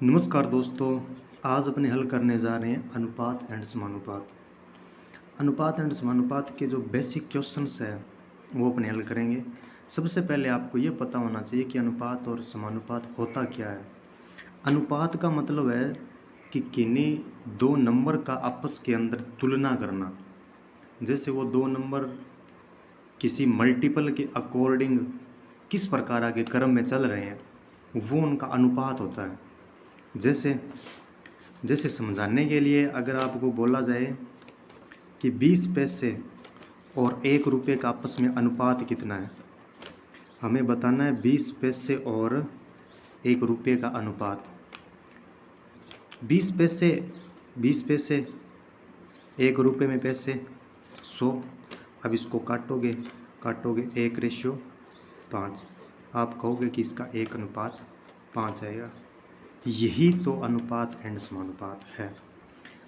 नमस्कार दोस्तों। आज अपने हल करने जा रहे हैं अनुपात एंड समानुपात। अनुपात एंड समानुपात के जो बेसिक क्वेश्चंस है वो अपने हल करेंगे। सबसे पहले आपको ये पता होना चाहिए कि अनुपात और समानुपात होता क्या है। अनुपात का मतलब है कि किन्हीं दो नंबर का आपस के अंदर तुलना करना। जैसे वो दो नंबर किसी मल्टीपल के अकॉर्डिंग किस प्रकार आगे क्रम में चल रहे हैं, वो उनका अनुपात होता है। जैसे जैसे समझाने के लिए अगर आपको बोला जाए कि 20 पैसे और 1 रुपये का आपस में अनुपात कितना है, हमें बताना है 20 पैसे और 1 रुपये का अनुपात। 20 पैसे 1 रुपये में पैसे 100। अब इसको काटोगे 1:5। आप कहोगे कि इसका 1:5 आएगा। यही तो अनुपात एंड समानुपात है।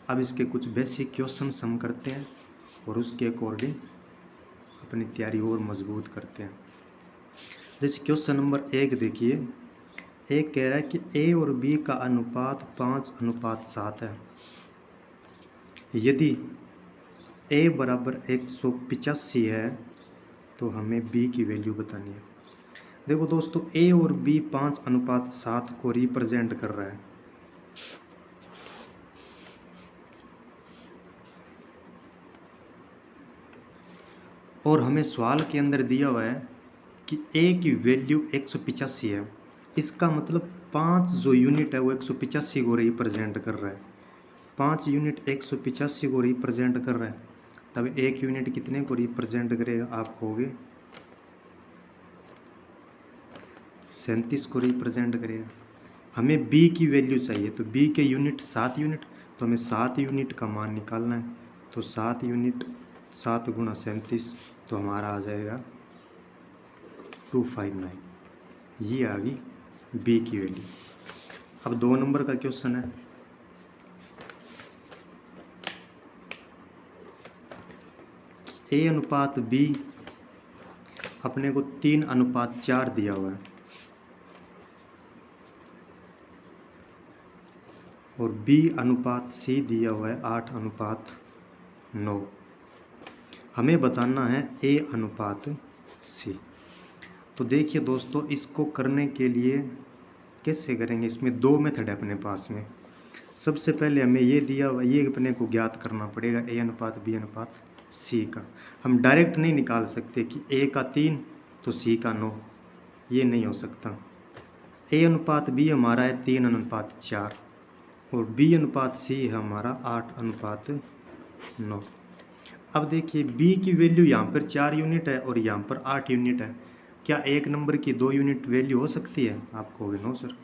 अब इसके कुछ बेसिक क्वेश्चंस हम करते हैं और उसके अकॉर्डिंग अपनी तैयारी और मजबूत करते हैं। जैसे क्वेश्चन नंबर 1 देखिए, एक कह रहा है कि ए और बी का अनुपात 5:7 है। यदि ए बराबर 185 है तो हमें बी की वैल्यू बतानी है। देखो दोस्तों, ए और बी 5:7 को रिप्रेजेंट कर रहा है। और हमें सवाल के अंदर दिया हुआ है कि ए की वैल्यू 185 है। इसका मतलब 5 जो यूनिट है वो 185 को रिप्रेजेंट कर रहा है। 5 यूनिट 185 को रिप्रेजेंट कर रहा है, तब एक यूनिट कितने को रिप्रेजेंट करेगा? आप कहोगे 37 को रिप्रेजेंट करेगा। हमें बी की वैल्यू चाहिए, तो बी के यूनिट 7 यूनिट, तो हमें 7 यूनिट का मान निकालना है। तो 7 यूनिट 7 गुणा 37, तो हमारा आ जाएगा 259। ये आ गई बी की वैल्यू। अब 2 नंबर का क्वेश्चन है। ए अनुपात बी अपने को 3:4 दिया हुआ है और बी अनुपात सी दिया हुआ है 8:9। हमें बताना है ए अनुपात सी। तो देखिए दोस्तों, इसको करने के लिए कैसे करेंगे? इसमें 2 मेथड है अपने पास में। सबसे पहले हमें ये दिया हुआ, ये अपने को ज्ञात करना पड़ेगा ए अनुपात बी अनुपात सी का। हम डायरेक्ट नहीं निकाल सकते कि ए का 3 तो सी का 9, ये नहीं हो सकता। ए अनुपात बी हमारा है 3:4 और बी अनुपात सी है हमारा 8:9। अब देखिए बी की वैल्यू यहाँ पर 4 यूनिट है और यहाँ पर 8 यूनिट है। क्या एक नंबर की 2 यूनिट वैल्यू हो सकती है? आप कहोगे नो सर।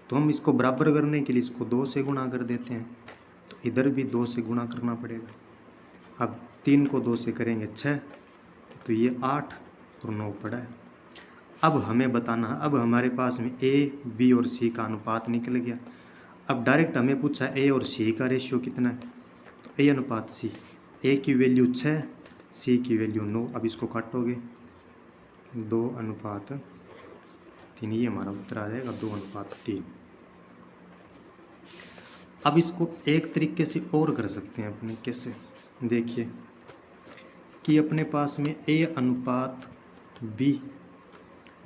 तो हम इसको बराबर करने के लिए इसको 2 से गुणा कर देते हैं, तो इधर भी 2 से गुणा करना पड़ेगा। अब 3 को 2 से करेंगे 6, तो ये 8 और 9 पड़ा है। अब हमें बताना है, अब हमारे पास में ए बी और सी का अनुपात निकल गया। अब डायरेक्ट हमें पूछा ए और सी का रेशियो कितना है, तो ए अनुपात सी। ए की वैल्यू 6, सी की वैल्यू 9। अब इसको काटोगे 2:3, ये हमारा उत्तर आ जाएगा 2:3। अब इसको एक तरीके से और कर सकते हैं अपने। कैसे? देखिए कि अपने पास में ए अनुपात बी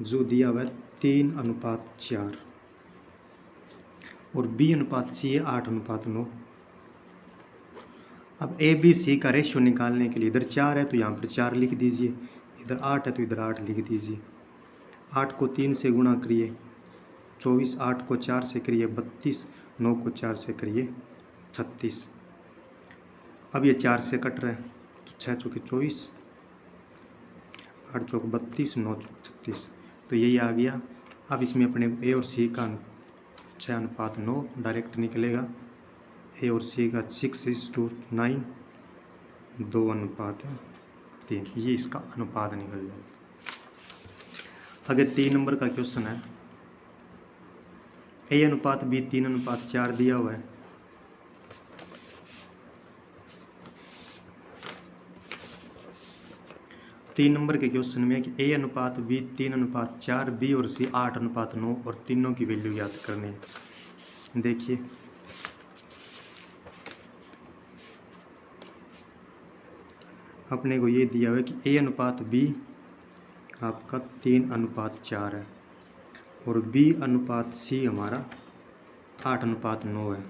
जो दिया हुआ है 3:4 और बी अनुपात सी है 8:9। अब ए बी सी का रेशियो निकालने के लिए इधर 4 है तो यहाँ पर 4 लिख दीजिए, इधर 8 है तो इधर 8 लिख दीजिए। 8 को 3 से गुणा करिए 24, 8 को 4 से करिए 32, 9 को 4 से करिए 36। अब ये 4 से कट रहा है तो 6 चौके 24, 8 चौक 32, 9 चौक 36, तो यही आ गया। अब इसमें अपने ए और सी का 6:9 डायरेक्ट निकलेगा। ए और सी का 6:9, 2:3, ये इसका अनुपात निकल जाएगा। अगर 3 नंबर का क्वेश्चन है, ए अनुपात बी 3:4 दिया हुआ है। तीन नंबर के क्वेश्चन में कि ए अनुपात बी 3:4, बी और सी 8:9 और तीनों की वैल्यू याद करनी है। देखिए अपने को ये दिया हुआ है कि A अनुपात B आपका 3:4 है और B अनुपात C हमारा 8:9 है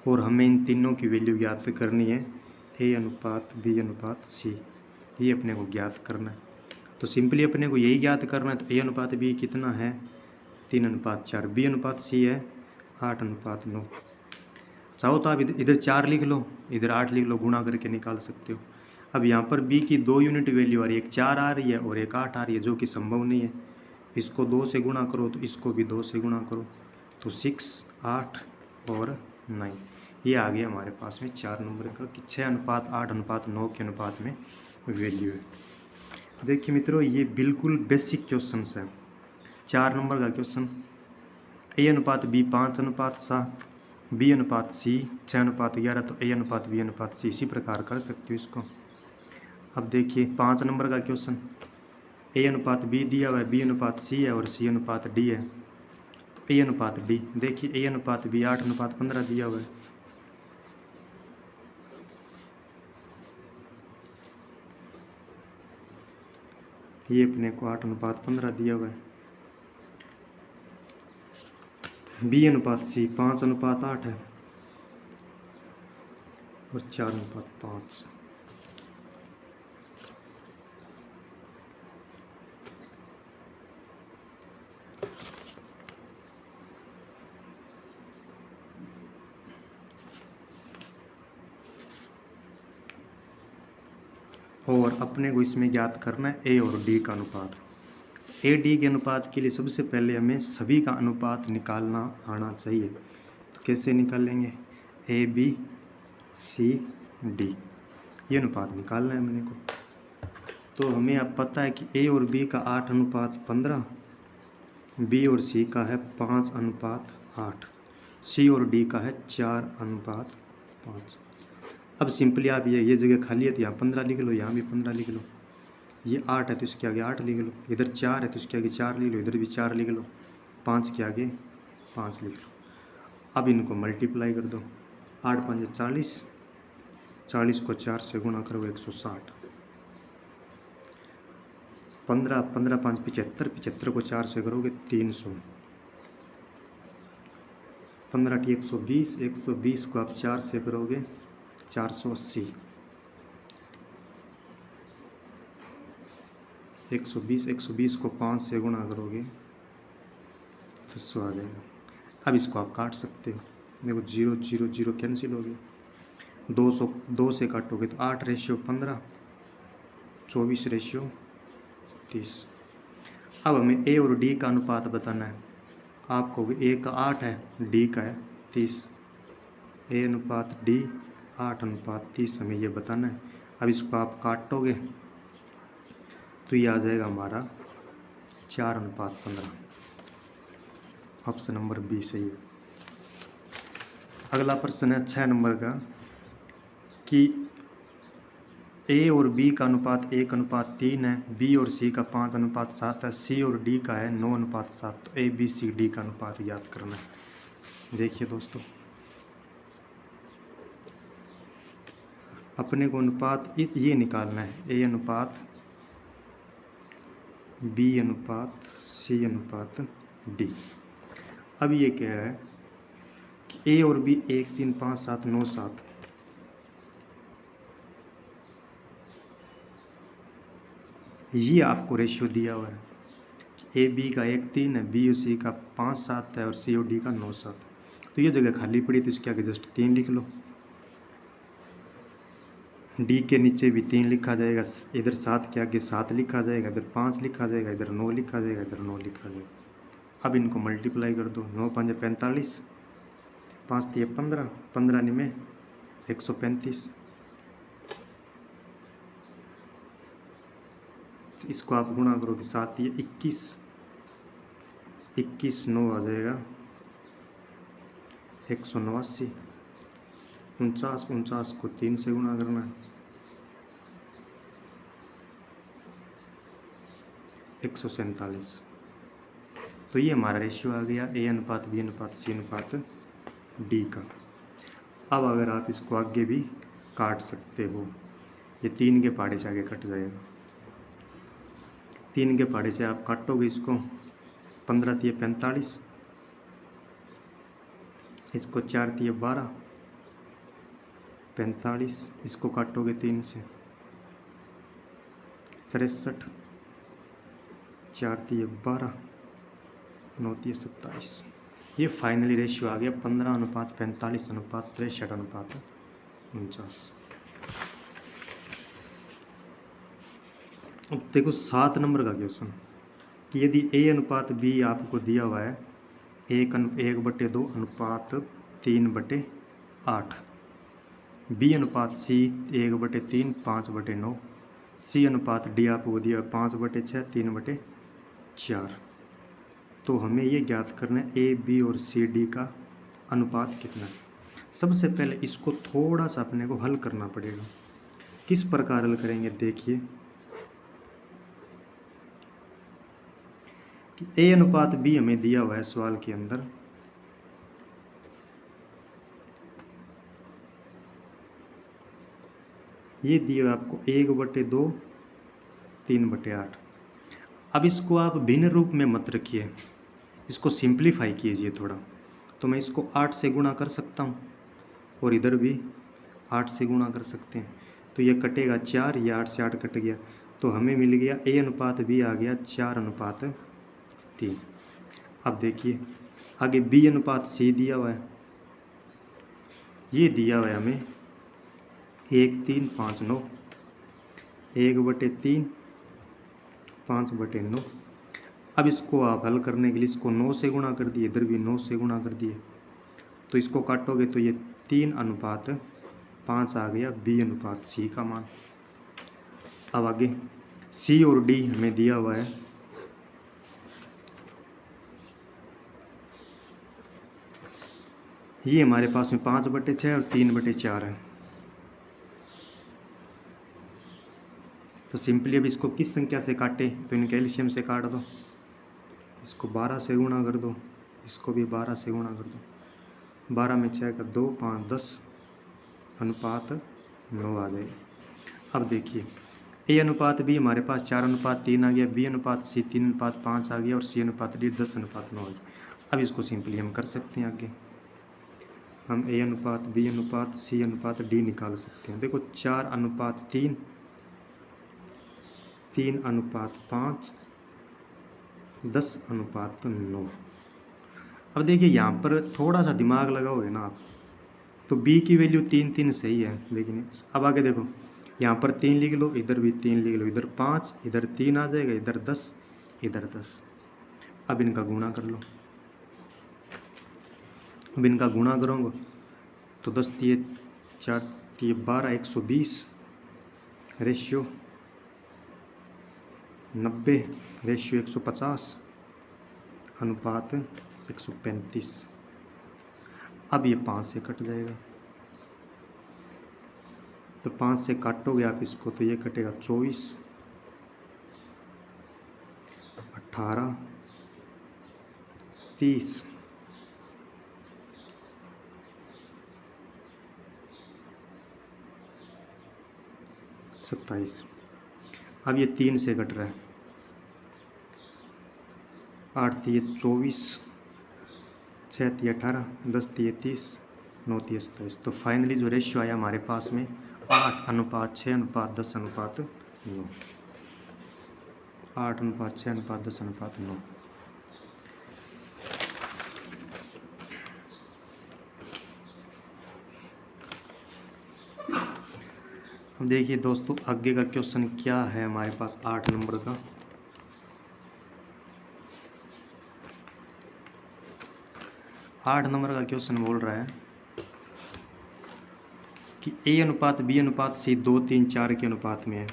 और हमें इन तीनों की वैल्यू ज्ञात करनी है। A अनुपात B अनुपात C ये अपने को ज्ञात करना है। तो सिंपली अपने को यही ज्ञात करना है। तो A अनुपात B कितना है 3:4, B अनुपात C है 8:9। चाहो तो आप इधर 4 लिख लो, इधर 8 लिख लो, गुणा करके निकाल सकते हो। अब यहाँ पर B की 2 यूनिट वैल्यू आ रही है, एक 4 आ रही है और एक 8 आ रही है, जो कि संभव नहीं है। इसको 2 से गुणा करो तो इसको भी 2 से गुणा करो, तो 6, 8 और 9 ये आ गया हमारे पास में 4 नंबर का कि 6:8:9 के अनुपात में वैल्यू है। देखिए मित्रों ये बिल्कुल बेसिक क्वेश्चन है, 4 नंबर का क्वेश्चन। A अनुपात B 5:7, B अनुपात C 6:11, तो A अनुपात B अनुपात C इसी प्रकार कर सकते हो इसको। अब देखिए 5 नंबर का क्वेश्चन, A अनुपात B दिया हुआ है, B अनुपात C है और C अनुपात D है। तो A अनुपात D, देखिए A अनुपात B 8:15 दिया हुआ है, ये अपने को 8:15 दिया हुआ है। B अनुपात C 5:8 है और 4:5। और अपने को इसमें ज्ञात करना है A और D का अनुपात। A D के अनुपात के लिए सबसे पहले हमें सभी का अनुपात निकालना आना चाहिए। तो कैसे निकालेंगे, A B C D ये अनुपात निकालना है हमने को। तो हमें अब पता है कि A और B का 8:15, B और C का है 5:8, C और D का है 4:5। अब सिंपली आप ये जगह खाली है तो यहाँ 15 लिख लो, यहाँ भी 15 लिख लो। ये 8 है तो इसके आगे 8 लिख लो, इधर 4 है तो इसके आगे 4 लिख लो, इधर भी 4 लिख लो, 5 के आगे 5 लिख लो। अब इनको मल्टीप्लाई कर दो, 8 5 40, 40 को 4 से गुणा करो 160, 15 15 5 75, 75 को 4 से करोगे 300, 15 120, 120 को आप 4 से करोगे 480, 120 को 5 से गुणा करोगे 600 आ जाएगा। अब इसको आप काट सकते हो, देखो 0 0 0 कैंसिल हो गए, 2 से काटोगे तो 8:15, 24:30। अब हमें A और D का अनुपात बताना है। आपको A का 8 है, D का है 30, A अनुपात D 8:30 हमें ये बताना है। अब इसको आप काटोगे तो ये आ जाएगा हमारा 4:15। ऑप्शन नंबर बी सही है। अगला प्रश्न है 6 नंबर का कि A और B का अनुपात 1:3 है, B और C का 5:7 है, C और D का है 9:7। तो A B C D का अनुपात ज्ञात करना है। देखिए दोस्तों अपने को अनुपात ये निकालना है, A अनुपात B अनुपात C अनुपात D। अब ये कह रहा है कि A और B 1 3 5 7 9 7 ये आपको रेशियो दिया हुआ है कि A B का 1 3 है, B और C का 5 7 है और C और D का 9 7। तो ये जगह खाली पड़ी तो इसके आगे जस्ट 3 लिख लो, D के नीचे भी 3 लिखा जाएगा, इधर 7 के आगे 7 लिखा जाएगा, इधर 5 लिखा जाएगा, इधर 9 लिखा जाएगा, इधर 9 लिखा जाएगा। अब इनको मल्टीप्लाई कर दो, 9 5 45, 5 3 15, 15 9 135। इसको आप गुणा करोगे 7 ये 21, 21 9 आ जाएगा 189, 49 को 3 से गुणा करना है 147। तो ये हमारा रेशियो आ गया ए अनुपात बी अनुपात सी अनुपात डी का। अब अगर आप इसको आगे भी काट सकते हो, ये 3 के पहाड़े से आगे कट जाएगा। 3 के पहाड़े से आप काटोगे इसको, 15 तिये 45, इसको 4 तिये 12, 45, इसको काटोगे 3 से 63, 4 तिये 12, 9 तिये 27। ये फाइनली रेशियो आ गया 15 अनुपात 45 अनुपात 63 अनुपात 49। अब देखो 7 नंबर का क्वेश्चन कि यदि ए अनुपात बी आपको दिया हुआ है 1/2 अनुपात 3/8, बी अनुपात सी 1/3 5/9, सी अनुपात डी आपको दिया 5/6 3/4, तो हमें ये ज्ञात करना है ए बी और सी डी का अनुपात कितना है। सबसे पहले इसको थोड़ा सा अपने को हल करना पड़ेगा। किस प्रकार हल करेंगे, देखिए कि ए अनुपात बी हमें दिया हुआ है सवाल के अंदर, ये दिया हुआ आपको 1/2 3/8। अब इसको आप भिन्न रूप में मत रखिए, इसको सिंप्लीफाई कीजिए थोड़ा। तो मैं इसको 8 से गुणा कर सकता हूँ और इधर भी 8 से गुणा कर सकते हैं, तो ये कटेगा 4, ये 8 से 8 कट गया, तो हमें मिल गया ए अनुपात बी आ गया 4/3। अब देखिए आगे बी अनुपात सी दिया हुआ है, ये दिया हुआ है हमें 1 3 5 9, 1/3 5/9। अब इसको आप हल करने के लिए इसको 9 से गुणा कर दिए, इधर भी 9 से गुणा कर दिए, तो इसको काटोगे तो ये 3/5 आ गया बी अनुपात सी का मान। अब आगे सी और डी हमें दिया हुआ है, ये हमारे पास में 5/6 और 3/4 है। तो सिंपली अब इसको किस संख्या से काटे, तो इनके एलसीएम से काट दो, इसको 12 से गुणा कर दो, इसको भी 12 से गुणा कर दो, 12 में 6 का 2 5 10 अनुपात 9 आ गए। अब देखिए ए अनुपात बी हमारे पास 4/3 आ गया, बी अनुपात सी 3/5 आ गया और सी अनुपात डी 10/9 आ गया। अब इसको सिंपली हम कर सकते हैं, आगे हम ए अनुपात बी अनुपात सी अनुपात डी निकाल सकते हैं। देखो 4/3 3/5 10/9। अब देखिए यहाँ पर थोड़ा सा दिमाग लगाओगे ना आप, तो b की वैल्यू 3 3 सही है, लेकिन अब आगे देखो यहाँ पर 3 लिख लो, इधर भी 3 लिख लो, इधर 5, इधर 3 आ जाएगा, इधर 10, इधर 10। अब इनका गुणा कर लो, अब इनका गुणा करोगे तो 10 तिये 4 तिये 12 120 रेशियो 90 रेशियो 150 अनुपात 135। अब ये 5 से कट जाएगा, तो 5 से काटोगे आप इसको तो ये कटेगा 24 18 30 27। अब ये 3 से कट रहा है, 8 तिये 24 6 तिये 18 10 तिये 30 9 तिये 27। तो फाइनली जो रेशियो आया हमारे पास में 8/6/10/9, 8/6/10/9। अब देखिए दोस्तों आगे का क्वेश्चन क्या है हमारे पास 8 नंबर का। 8 नंबर का क्वेश्चन बोल रहा है कि ए अनुपात बी अनुपात सी 2 3 4 के अनुपात में है।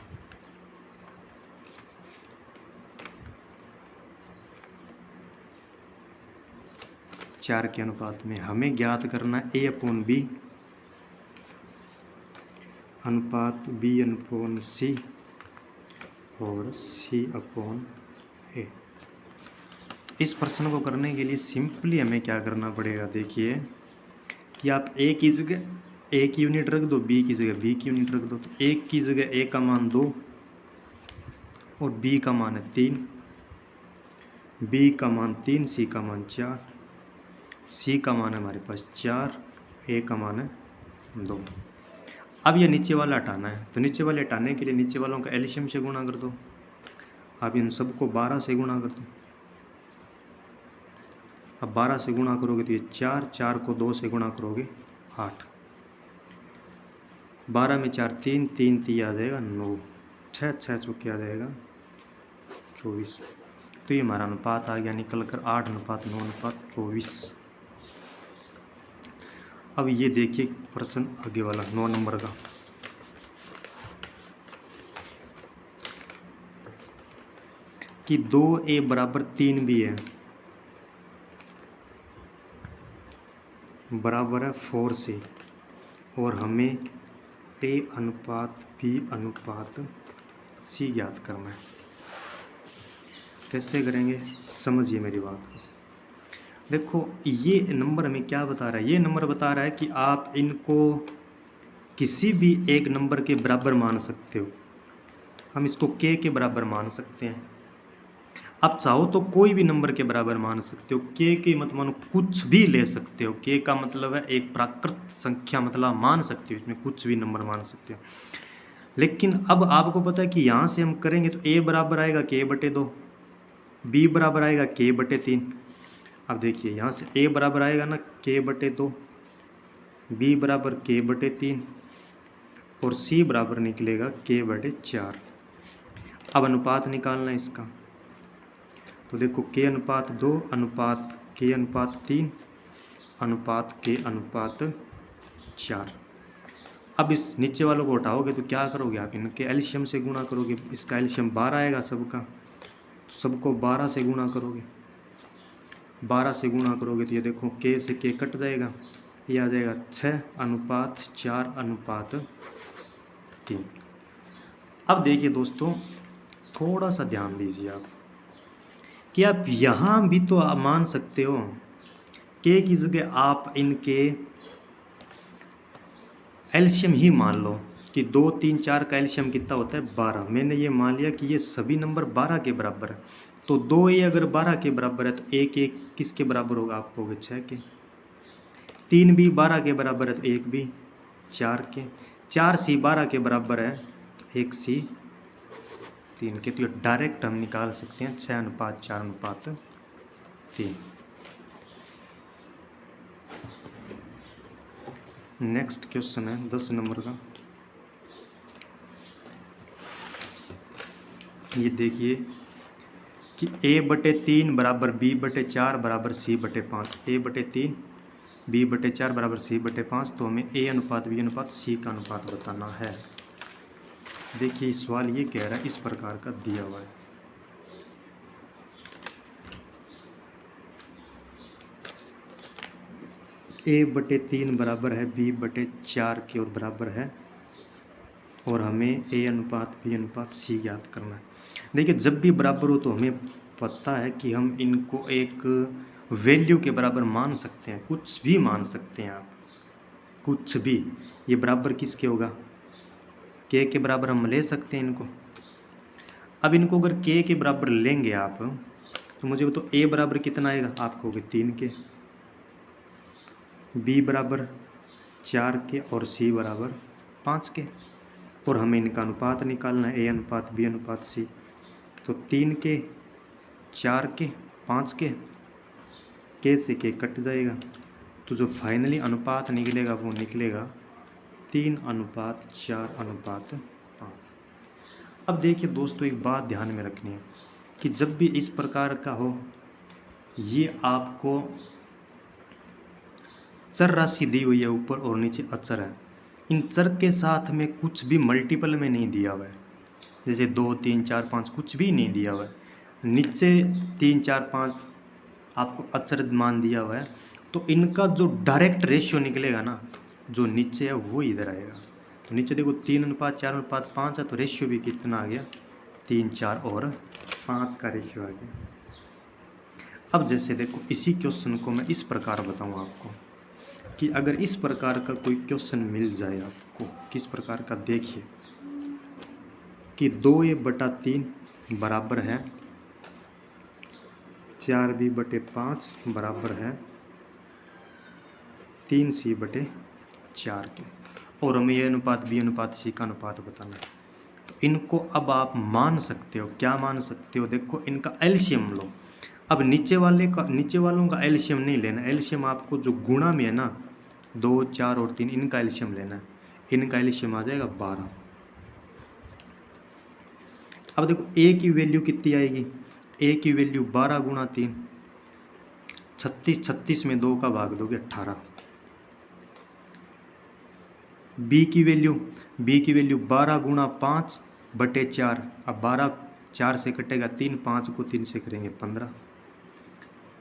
चार के अनुपात में हमें ज्ञात करना ए अपॉन बी अनुपात बी अपॉन सी और सी अपॉन ए। इस प्रश्न को करने के लिए सिंपली हमें क्या करना पड़ेगा, देखिए कि आप ए की जगह ए की यूनिट रख दो, बी की जगह बी की यूनिट रख दो। तो ए की जगह ए का मान 2 और बी का मान है 3, बी का मान 3, सी का मान 4, सी का मान है हमारे पास 4, ए का मान है 2। अब ये नीचे वाला हटाना है, तो नीचे वाले हटाने के लिए नीचे वालों का एलसीएम से गुणा कर दो। अब इन सबको 12 से गुणा कर दो। अब 12 से गुणा करोगे तो ये 4, 4 को 2 से गुणा करोगे 8, 12 में 4 3, 3 3 आ जाएगा 9, 6 6 चौके आ जाएगा 24। तो ये हमारा अनुपात आ गया निकल कर 8:9:24। अब ये देखिए प्रश्न आगे वाला 9 नंबर का, कि 2a बराबर 3b है, बराबर है 4c, और हमें a अनुपात b अनुपात c ज्ञात करना है। कैसे करेंगे, समझिए मेरी बात को। देखो ये नंबर हमें क्या बता रहा है, ये नंबर बता रहा है कि आप इनको किसी भी एक नंबर के बराबर मान सकते हो। हम इसको k के बराबर मान सकते हैं। आप चाहो तो कोई भी नंबर के बराबर मान सकते हो, k के मत मानो, कुछ भी ले सकते हो। k का मतलब है एक प्राकृत संख्या, मतलब मान सकते हो, इसमें कुछ भी नंबर मान सकते हो। लेकिन अब आपको पता है कि यहाँ से हम करेंगे तो a बराबर आएगा k/2, b बराबर आएगा k/3। अब देखिए यहाँ से a बराबर आएगा ना k/2, b बराबर k/3 और c बराबर निकलेगा k/4। अब अनुपात निकालना है इसका, तो देखो k अनुपात 2 अनुपात k अनुपात 3 अनुपात k अनुपात 4। अब इस नीचे वालों को हटाओगे तो क्या करोगे, आप इनके एलसीएम से गुणा करोगे। इसका एलसीएम 12 आएगा सबका, तो सबको 12 से गुणा करोगे। 12 से गुणा करोगे तो ये देखो k से k कट जाएगा, ये आ जाएगा 6:4:3। अब देखिए दोस्तों, थोड़ा सा ध्यान दीजिए आप कि आप यहाँ भी तो आप मान सकते हो, k की जगह आप इनके एलसीएम ही मान लो कि 2 3 4 का एलसीएम कितना होता है 12। मैंने ये मान लिया कि ये सभी नंबर 12 के बराबर है, तो 2a अगर 12 के बराबर है तो एक एक किसके बराबर होगा, आप कहोगे 6 के। 3b 12 के बराबर है तो 1b 4 के। 4c 12 के बराबर है तो 1c 3 के। तो ये डायरेक्ट हम निकाल सकते हैं 6:4:3। नेक्स्ट क्वेश्चन है 10 नंबर का। ये देखिए कि a/3 बराबर b/4 बराबर c/5। a/3 b/4 बराबर c/5, तो हमें a अनुपात b अनुपात c का अनुपात बताना है। देखिए सवाल ये कह रहा है, इस प्रकार का दिया हुआ है। a/3 बराबर है b/4 के और बराबर है, और हमें a अनुपात b अनुपात c ज्ञात करना है। देखिए जब भी बराबर हो तो हमें पता है कि हम इनको एक वैल्यू के बराबर मान सकते हैं, कुछ भी मान सकते हैं आप, कुछ भी। ये बराबर किसके होगा, k के बराबर हम ले सकते हैं इनको। अब इनको अगर k के बराबर लेंगे आप, तो मुझे तो a बराबर कितना आएगा, आप कहोगे 3 के, b बराबर 4 के और c बराबर 5 के। और हमें इनका अनुपात निकालना है, a अनुपात b अनुपात c। तो 3 के 4 के 5 के, k से k कट जाएगा, तो जो फाइनली अनुपात निकलेगा वो निकलेगा 3:4:5। अब देखिए दोस्तों, एक बात ध्यान में रखनी है कि जब भी इस प्रकार का हो, ये आपको चर राशि दी हुई है ऊपर और नीचे अचर है। इन चर के साथ में कुछ भी मल्टीपल में नहीं दिया हुआ है, जैसे 2 3 4 5 कुछ भी नहीं दिया हुआ है। नीचे 3 4 5 आपको अचर मान दिया हुआ है, तो इनका जो डायरेक्ट रेशियो निकलेगा ना, जो नीचे है वो इधर आएगा। तो नीचे देखो 3:4:5 है, तो रेशियो भी कितना आ गया, 3 4 और 5 का रेशियो आ गया। अब जैसे देखो इसी क्वेश्चन को मैं इस प्रकार बताऊँ आपको कि अगर इस प्रकार का कोई क्वेश्चन मिल जाए आपको, किस प्रकार का, देखिए कि 2a/3 बराबर है 4b/5 बराबर है 3c/4 के, और हमें ये अनुपात बी अनुपात सी का अनुपात बताना है। तो इनको अब आप मान सकते हो, क्या मान सकते हो, देखो इनका एलसीएम लो। अब नीचे वालों का एलसीएम नहीं लेना, एलसीएम आपको जो गुणा में है ना 2, 4 और 3, इनका एलसीएम लेना है। इनका एलसीएम आ जाएगा 12। अब देखो ए की वैल्यू कितनी आएगी, ए की वैल्यू 12 गुणा 3, 36, 36 में 2 का भाग दोगे 18। बी की वैल्यू 12 गुणा 5/4, अब 12 4 से कटेगा 3, 5 को 3 से करेंगे 15,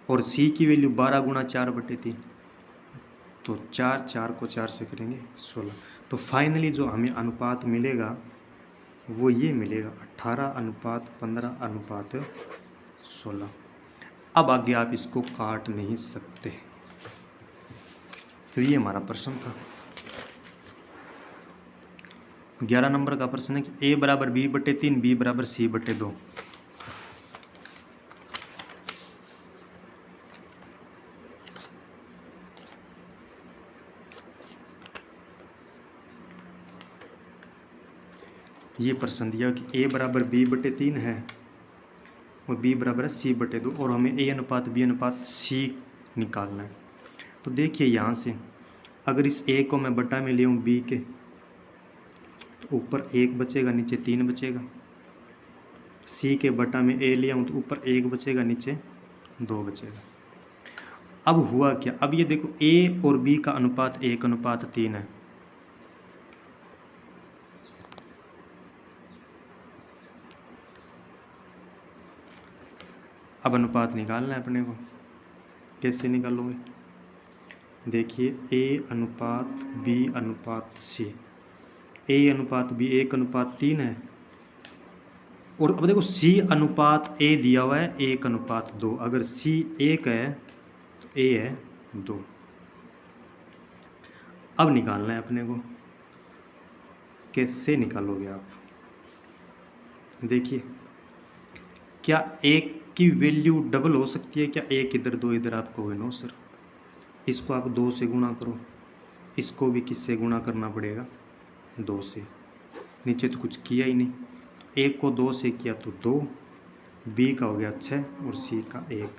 और सी की वैल्यू 12 गुणा 4/3, तो 4, 4 को 4 से करेंगे 16। तो फाइनली जो हमें अनुपात मिलेगा वो ये मिलेगा 18:15:16। अब आगे आप इसको काट नहीं सकते। तो ये हमारा प्रश्न था। 11 नंबर का प्रश्न है कि a बराबर b/3, b बराबर c/2। ये प्रश्न दिया कि a बराबर b/3 है और b बराबर है c/2, और हमें a अनुपात b अनुपात c निकालना है। तो देखिए यहाँ से अगर इस a को मैं बटा में ले आऊँ b के, तो ऊपर 1 बचेगा, नीचे 3 बचेगा। c के बटा में a ले आऊँ तो ऊपर 1 बचेगा, नीचे 2 बचेगा। अब हुआ क्या, अब ये देखो a और b का अनुपात 1:3 है। अब अनुपात निकालना है अपने को, कैसे निकालोगे, देखिए a अनुपात b अनुपात c, a अनुपात b 1:3 है, और अब देखो c अनुपात a दिया हुआ है 1:2। अगर c 1 है तो a है 2। अब निकालना है अपने को, कैसे निकालोगे आप, देखिए क्या एक की वैल्यू डबल हो सकती है क्या, 1 इधर 2 इधर, आपको कहोगे नो सर, इसको आप 2 से गुणा करो, इसको भी किससे गुणा करना पड़ेगा, 2 से। नीचे तो कुछ किया ही नहीं, 1 को 2 से किया तो 2, b का हो गया 6 और c का 1,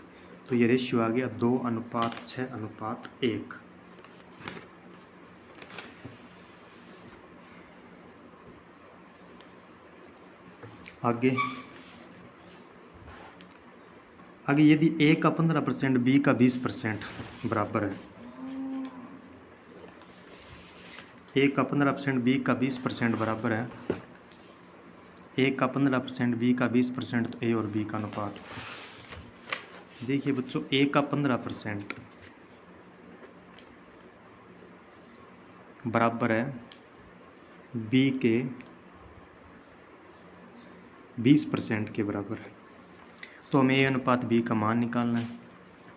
तो ये रेशियो आ गया 2:6:1। आगे यदि a का 15% b का 20% बराबर है, a का 15% b का 20% बराबर है, a का 15% b का 20%, तो a और b का अनुपात। देखिए बच्चों a का 15% बराबर है b के 20% के बराबर है, तो हमें a अनुपात b का मान निकालना है।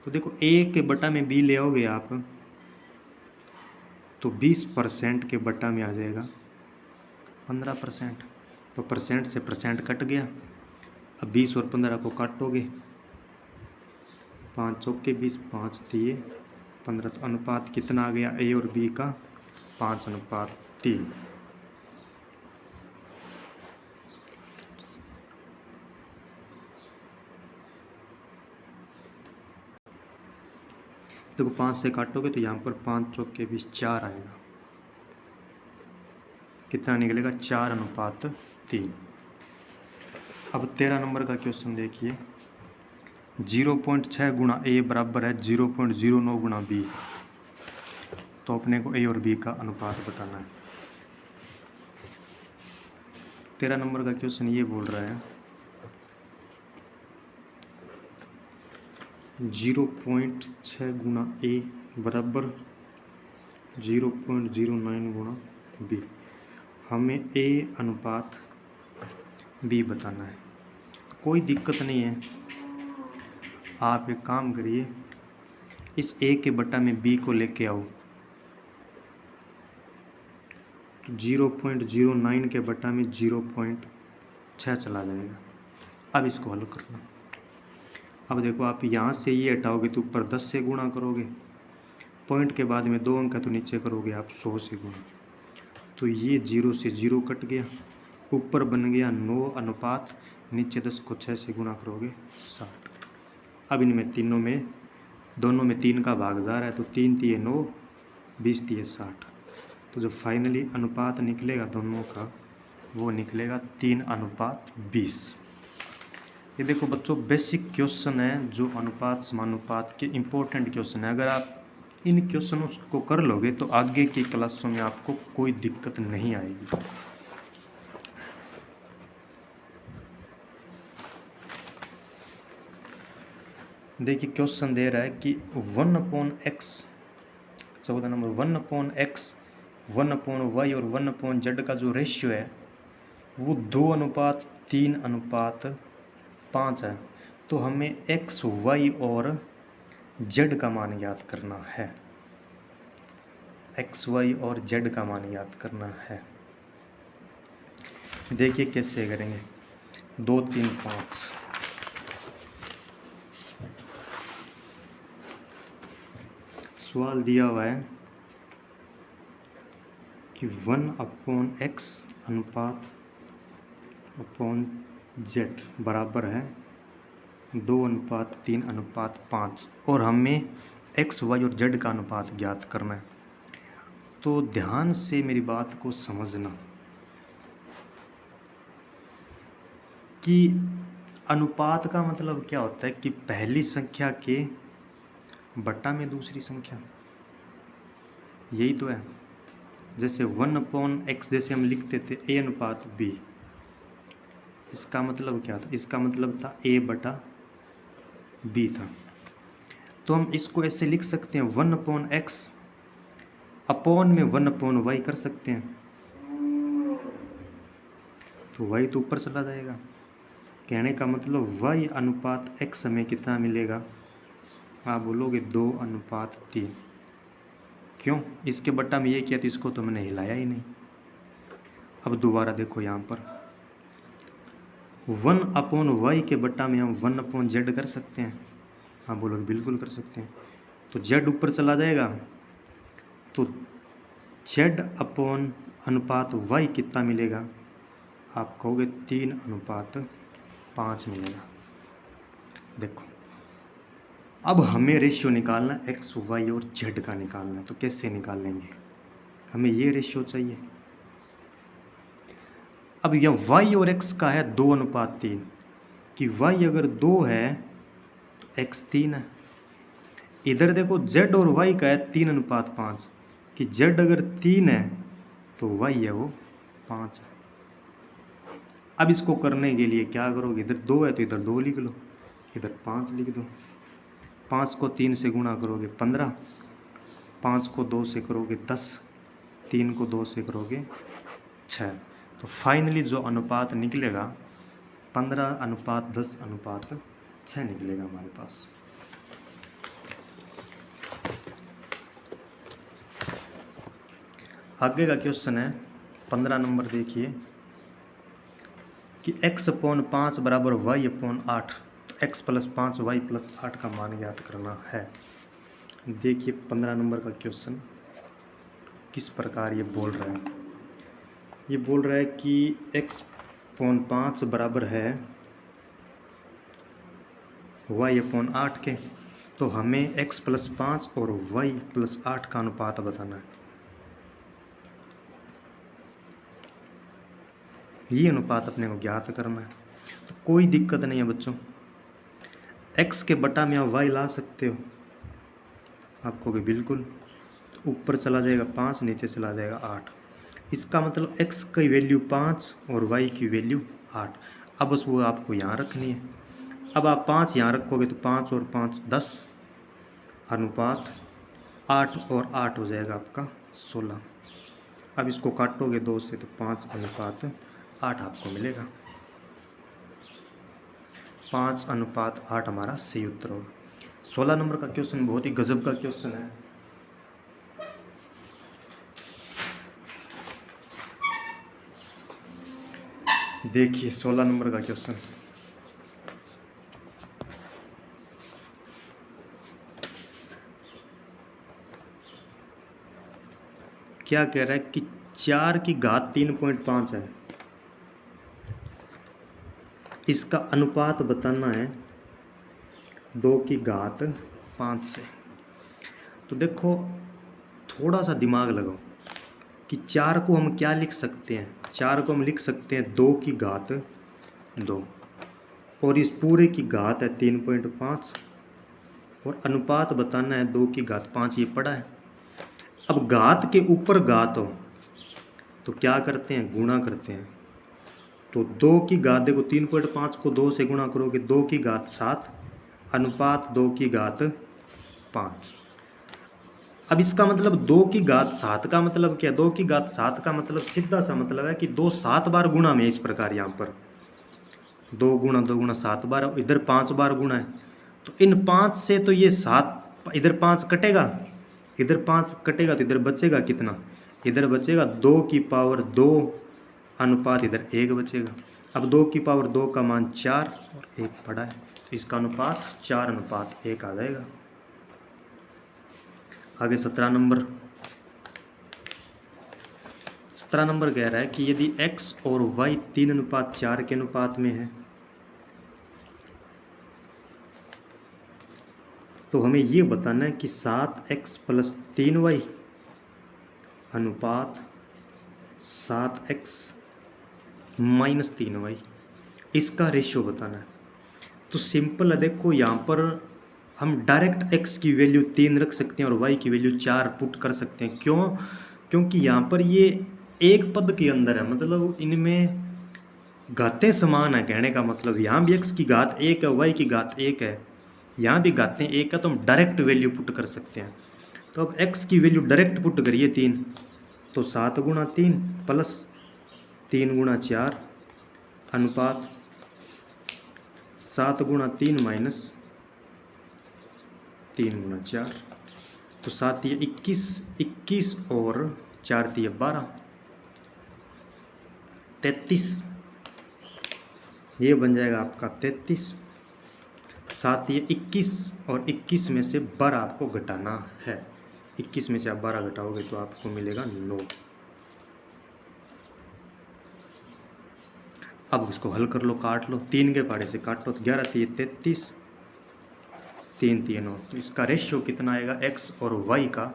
तो देखो a के बटा में b ले आओगे आप तो 20% के बटा में आ जाएगा 15%, तो परसेंट से परसेंट कट गया। अब 20 और 15 को काटोगे, 5 चौके 20, 5 दिए 15, तो अनुपात कितना आ गया a और b का 5:3। देखो 5 से काटोगे तो यहाँ पर 5 चौके 20, 4 आएगा, कितना निकलेगा 4:3। अब 13 नंबर का क्वेश्चन देखिए, 0.6 गुणा a बराबर है 0.09 गुणा b, तो अपने को a और b का अनुपात बताना है। 13 नंबर का क्वेश्चन ये बोल रहा है 0.6 गुणा a बराबर 0.09 गुणा b, हमें a अनुपात b बताना है। कोई दिक्कत नहीं है, आप एक काम करिए, इस a के बटा में b को लेके आओ, तो 0.09 के बटा में 0.6 चला जाएगा। अब इसको हल करना। अब देखो, आप यहाँ से ये हटाओगे तो ऊपर 10 से गुणा करोगे, पॉइंट के बाद में 2 अंक है तो नीचे करोगे आप 100 से गुणा, तो ये 0 से 0 कट गया, ऊपर बन गया 9 अनुपात, नीचे 10 को 6 से गुणा करोगे 60। अब इनमें तीनों में, दोनों में 3 का भाग जा रहा है, तो 3 तिये 9, 20 तिये 60, तो जो फाइनली अनुपात निकलेगा दोनों का वो निकलेगा 3:20। ये देखो बच्चों, बेसिक क्वेश्चन है जो अनुपात समानुपात के इम्पोर्टेंट क्वेश्चन है। अगर आप इन क्वेश्चनों को कर लोगे तो आगे की क्लासों में आपको कोई दिक्कत नहीं आएगी। देखिए क्वेश्चन दे रहा है कि 1/x, 14 नंबर, 1/x, 1/y और 1/z का जो रेशियो है वो 2:3:5 है। तो हमें x, y और z का मान याद करना है, x, y और z का मान याद करना है। देखिए कैसे करेंगे, 2, 3, 5। सवाल दिया हुआ है कि 1/x अनुपात अपॉन z बराबर है 2:3:5 और हमें x, y और z का अनुपात ज्ञात करना है। तो ध्यान से मेरी बात को समझना कि अनुपात का मतलब क्या होता है कि पहली संख्या के बट्टा में दूसरी संख्या, यही तो है। जैसे 1/x जैसे हम लिखते थे a/b, इसका मतलब क्या था, इसका मतलब था a/b था। तो हम इसको ऐसे लिख सकते हैं 1/x अपॉन में 1/y कर सकते हैं, तो y तो ऊपर चला जाएगा। कहने का मतलब y/x हमें कितना मिलेगा, आप बोलोगे 2:3। क्यों, इसके बट्टा में ये किया तो इसको तो मैंने हिलाया ही नहीं। अब दोबारा देखो यहाँ पर 1/y के बट्टा में हम 1/z कर सकते हैं, हाँ बोलोगे बिल्कुल कर सकते हैं। तो z ऊपर चला जाएगा, तो z/y कितना मिलेगा, आप कहोगे 3:5 मिलेगा। देखो अब हमें रेशियो निकालना है x, y और z का निकालना है, तो कैसे निकालेंगे, हमें ये रेशियो चाहिए। अब यह y और x का है 2:3, कि y अगर 2 है तो x 3 है। इधर देखो z और y का है 3:5, कि z अगर 3 है तो y है वो 5 है। अब इसको करने के लिए क्या करोगे, इधर 2 है तो इधर 2 लिख लो, इधर 5 लिख दो। 5 को 3 से गुणा करोगे 15, 5 को 2 से करोगे 10, 3 को 2 से करोगे 6। तो फाइनली जो अनुपात निकलेगा 15:10:6 निकलेगा हमारे पास। आगे का क्वेश्चन है 15 नंबर, देखिए कि x/5 बराबर y/8, तो x + 5 y + 8 का मान ज्ञात करना है। देखिए 15 नंबर का क्वेश्चन किस प्रकार ये बोल रहा है। ये बोल रहा है कि x/5 बराबर है y/8 के, तो हमें x + 5 और y + 8 का अनुपात बताना है। ये अनुपात अपने को ज्ञात करना है, तो कोई दिक्कत नहीं है बच्चों। x के बटा में आप y ला सकते हो, आपको भी बिल्कुल, तो ऊपर चला जाएगा 5, नीचे चला जाएगा 8। इसका मतलब x की वैल्यू 5 और y की वैल्यू 8। अब बस वो आपको यहाँ रखनी है। अब आप 5 यहाँ रखोगे तो 5 और 5 10, अनुपात 8 और 8 हो जाएगा आपका 16। अब इसको काटोगे 2 से तो 5:8 आपको मिलेगा। 5:8 हमारा सही उत्तर होगा। 16 नंबर का क्वेश्चन बहुत ही गजब का क्वेश्चन है। देखिए 16 नंबर का क्वेश्चन, क्या कह रहा है कि 4 की घात 3.5 है, इसका अनुपात बताना है 2 की घात 5 से। तो देखो थोड़ा सा दिमाग लगाओ कि 4 को हम क्या लिख सकते हैं, 4 को हम लिख सकते हैं 2 की घात 2, और इस पूरे की घात है 3.5, और अनुपात बताना है 2 की घात 5, ये पड़ा है। अब घात के ऊपर घात हो तो क्या करते हैं, गुणा करते हैं। तो 2 की घात, देखो 3.5 को 2 से गुणा करोगे 2 की घात 7, अनुपात 2 की घात 5। अब इसका मतलब 2 की घात 7 का मतलब क्या, 2 की घात 7 का मतलब सीधा सा मतलब है कि 2 7 बार गुणा में, इस प्रकार यहाँ पर 2 गुणा 2 गुणा 7 बार, इधर 5 बार गुणा है। तो इन 5 से तो ये 7, इधर 5 कटेगा, इधर 5 कटेगा, तो इधर बचेगा कितना, इधर बचेगा 2 की पावर 2, अनुपात इधर 1 बचेगा। अब 2 की पावर 2 का मान 4 और 1 पड़ा है, तो इसका अनुपात 4:1 आ जाएगा। आगे 17 नंबर, 17 नंबर कह रहा है कि यदि x और y 3:4 के अनुपात में है तो हमें ये बताना है कि 7x + 3y अनुपात 7x - 3y, इसका रेशियो बताना है। तो सिंपल है, देखो यहाँ पर हम डायरेक्ट x की वैल्यू 3 रख सकते हैं और y की वैल्यू 4 पुट कर सकते हैं। क्यों, क्योंकि यहाँ पर ये एक पद के अंदर है, मतलब इनमें घातें समान है। कहने का मतलब यहाँ भी x की घात 1 है, y की घात 1 है, यहाँ भी घातें 1 है, तो हम डायरेक्ट वैल्यू पुट कर सकते हैं। तो अब x की वैल्यू डायरेक्ट पुट करिए 3, तो 7 × 3 प्लस 3 × 4 अनुपात 7 × 3 माइनस 3 × 4, तो 7 ये 21 और 4 ये 12, 33, ये बन जाएगा आपका 33। 7 ये 21 और 21 में से 12 आपको घटाना है। 21 में से आप 12 घटाओगे तो आपको मिलेगा 9। अब इसको हल कर लो, काट लो, 3 के पहाड़े से काटो तो 11 3 33, 3 3 9, तो इसका रेशियो कितना आएगा x और y का,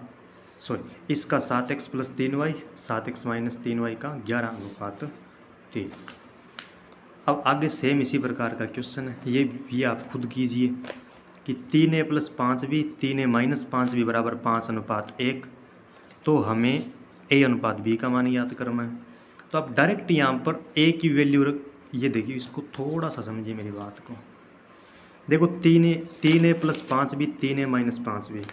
सॉरी इसका 7x + 3y, 7x - 3y का 11:3। अब आगे सेम इसी प्रकार का क्वेश्चन है, ये भी आप खुद कीजिए कि 3a + 5b 3a - 5b बराबर 5:1, तो हमें a अनुपात b का मान याद करना है। तो आप डायरेक्ट यहाँ पर a की वैल्यू रख, ये देखिए इसको थोड़ा सा समझिए मेरी बात को। देखो 3a + 5b 3a - 5b,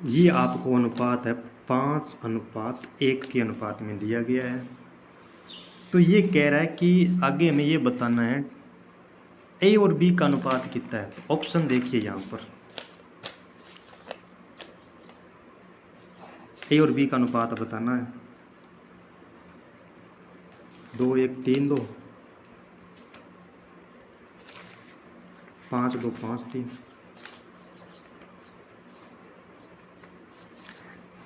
ये आपको अनुपात है 5:1 के अनुपात में दिया गया है। तो ये कह रहा है कि आगे हमें ये बताना है a और b का अनुपात कितना है। तो ऑप्शन देखिए यहाँ पर, a और b का अनुपात बताना है, 2 1 3 2, 5 2 5 3।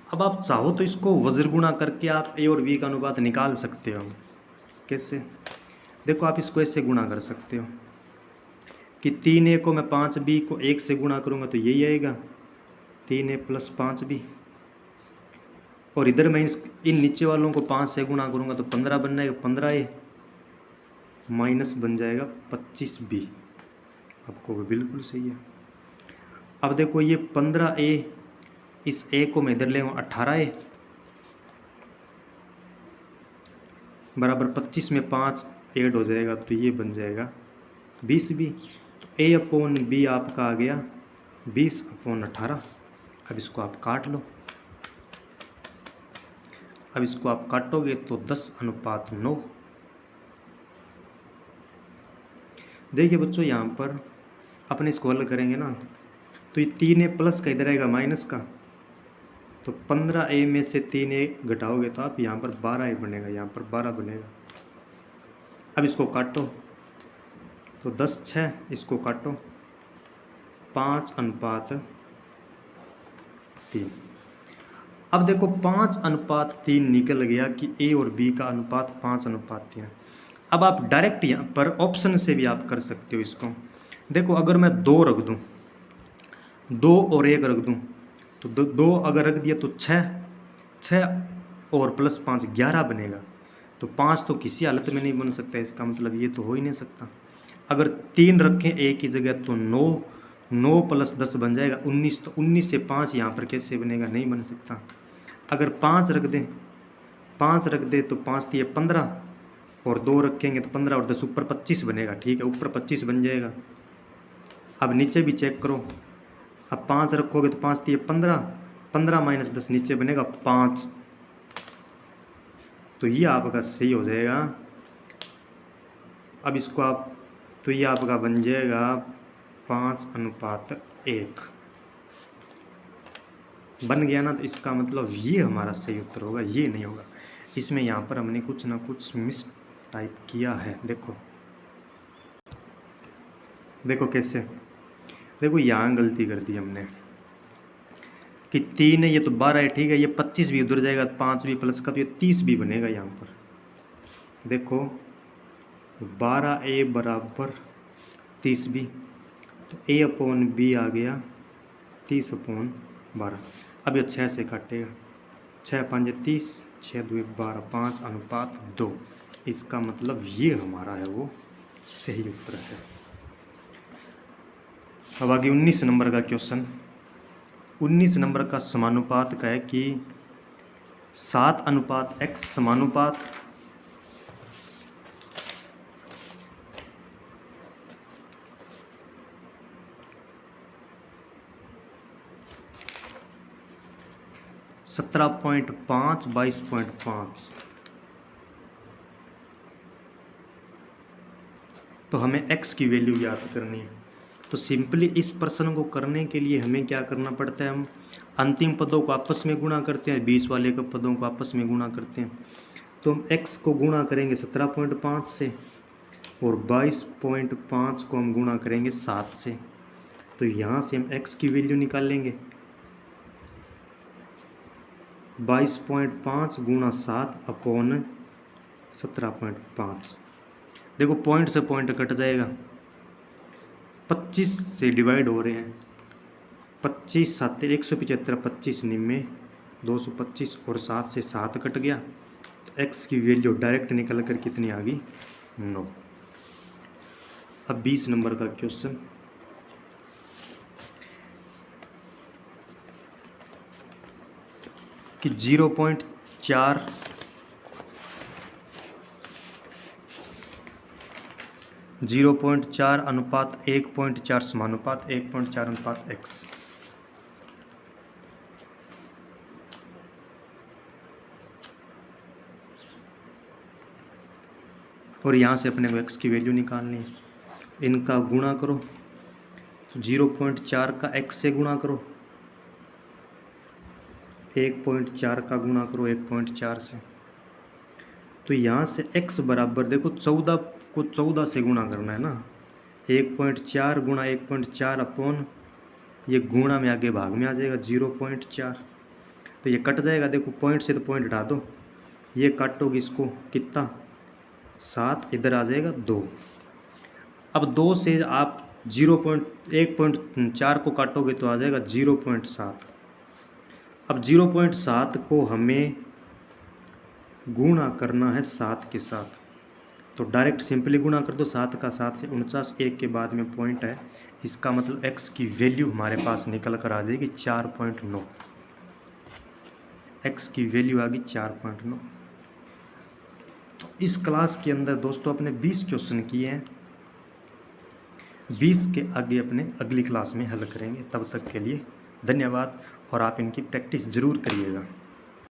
अब आप चाहो तो इसको वज्र गुणा करके आप a और b का अनुपात निकाल सकते हो। कैसे, देखो आप इसको ऐसे गुणा कर सकते हो कि 3a को मैं 5b को 1 से गुणा करूँगा तो यही आएगा 3a + 5b, और इधर मैं इन नीचे वालों को 5 से गुणा करूँगा तो 15 बन जाएगा, 15a माइनस बन जाएगा 25b। आपको भी बिल्कुल सही है। अब देखो ये 15a, इस a को मैं इधर ले 18a बराबर 25 में 5 ऐड हो जाएगा तो ये बन जाएगा 20b। तो a/b आपका आ गया 20/18। अब इसको आप काट लो। अब इसको आप काटोगे तो 10:9। देखिए बच्चों, यहाँ पर अपने इसको हल करेंगे ना, तो ये 3a प्लस का इधर आएगा माइनस का, तो 15a में से 3a घटाओगे तो आप यहाँ पर 12a बनेगा, यहाँ पर 12 बनेगा। अब इसको काटो तो 10/6, इसको काटो 5:3। अब देखो 5:3 निकल गया कि a और b का अनुपात 5:3। अब आप डायरेक्ट यहाँ पर ऑप्शन से भी आप कर सकते हो इसको। देखो अगर मैं 2 रख दूँ, 2 और 1 रख दूँ, तो 2 अगर रख दिया तो 6 और प्लस 5 11 बनेगा। तो 5 तो किसी हालत में नहीं बन सकता, इसका मतलब ये तो हो ही नहीं सकता। अगर 3 रखें एक ही जगह तो 9 प्लस 10 बन जाएगा 19। तो 19 से 5 यहाँ पर कैसे बनेगा, नहीं बन सकता। अगर 5 रख दें तो 5 दिए 15 और 2 रखेंगे तो 15 और 10 ऊपर 25 बनेगा। ठीक है, ऊपर 25 बन जाएगा। अब नीचे भी चेक करो, अब 5 रखोगे तो 5 दिए 15 माइनस 10 नीचे बनेगा 5। तो ये आपका सही हो जाएगा। अब इसको आप, तो ये आपका बन जाएगा 5:1 बन गया ना। तो इसका मतलब ये हमारा सही उत्तर होगा, ये नहीं होगा। इसमें यहाँ पर हमने कुछ ना कुछ मिस टाइप किया है। देखो कैसे, देखो यहाँ गलती कर दी हमने कि 3 है, ये तो 12 है। ठीक है, ये 25 भी उधर जाएगा, 5 भी प्लस का तो ये 30 भी बनेगा यहाँ पर। देखो 12a बराबर 30b, तो a/b आ गया 30/12। अब ये 6 से काटेगा, 6×5 = 30, 6×2 = 12, 5:2। इसका मतलब ये हमारा है वो सही उत्तर है। अब आगे 19 नंबर का क्वेश्चन। 19 नंबर का समानुपात का है कि 7:x समानुपात 17.5 22.5। तो हमें x की वैल्यू याद करनी है। तो सिंपली इस प्रश्न को करने के लिए हमें क्या करना पड़ता है, हम अंतिम पदों को आपस में गुणा करते हैं, बीच वाले के पदों को आपस में गुणा करते हैं। तो हम x को गुणा करेंगे 17.5 से और 22.5 को हम गुणा करेंगे 7 से। तो यहाँ से हम x की वैल्यू निकालेंगे 22.5 गुणा 7/17.5। देखो पॉइंट से पॉइंट कट जाएगा, 25 से डिवाइड हो रहे हैं, 25 7 175, 25 निम्मे 225 और 7 से 7 कट गया। तो x की वैल्यू डायरेक्ट निकल कर कितनी आ गई, 9। अब 20 नंबर का क्वेश्चन। कि 0.4 अनुपात 1.4 समानुपात 1.4 अनुपात x। और यहाँ से अपने को x की वैल्यू निकालनी है। इनका गुणा करो, 0.4 का x से गुणा करो, 1.4 का गुणा करो 1.4 से। तो यहाँ से x बराबर, देखो 14 को 14 से गुणा करना है ना, 1.4 गुणा 1.4 अपॉन ये गुणा में आगे भाग में आ जाएगा 0.4। तो ये कट जाएगा, देखो पॉइंट से तो पॉइंट हटा दो, ये काटोगे इसको कितना 7, इधर आ जाएगा 2। अब 2 से आप 1.4 को काटोगे तो आ जाएगा 0.7। अब 0.7 को हमें गुणा करना है 7 के साथ, तो डायरेक्ट सिंपली गुणा कर दो, 7 का 7 से 49, 1 के बाद में पॉइंट है। इसका मतलब x की वैल्यू हमारे पास निकल कर आ जाएगी 4.9। x की वैल्यू आ गई 4.9। तो इस क्लास के अंदर दोस्तों अपने 20 क्वेश्चन किए हैं, 20 के आगे अपने अगली क्लास में हल करेंगे। तब तक के लिए धन्यवाद, और आप इनकी प्रैक्टिस ज़रूर करिएगा।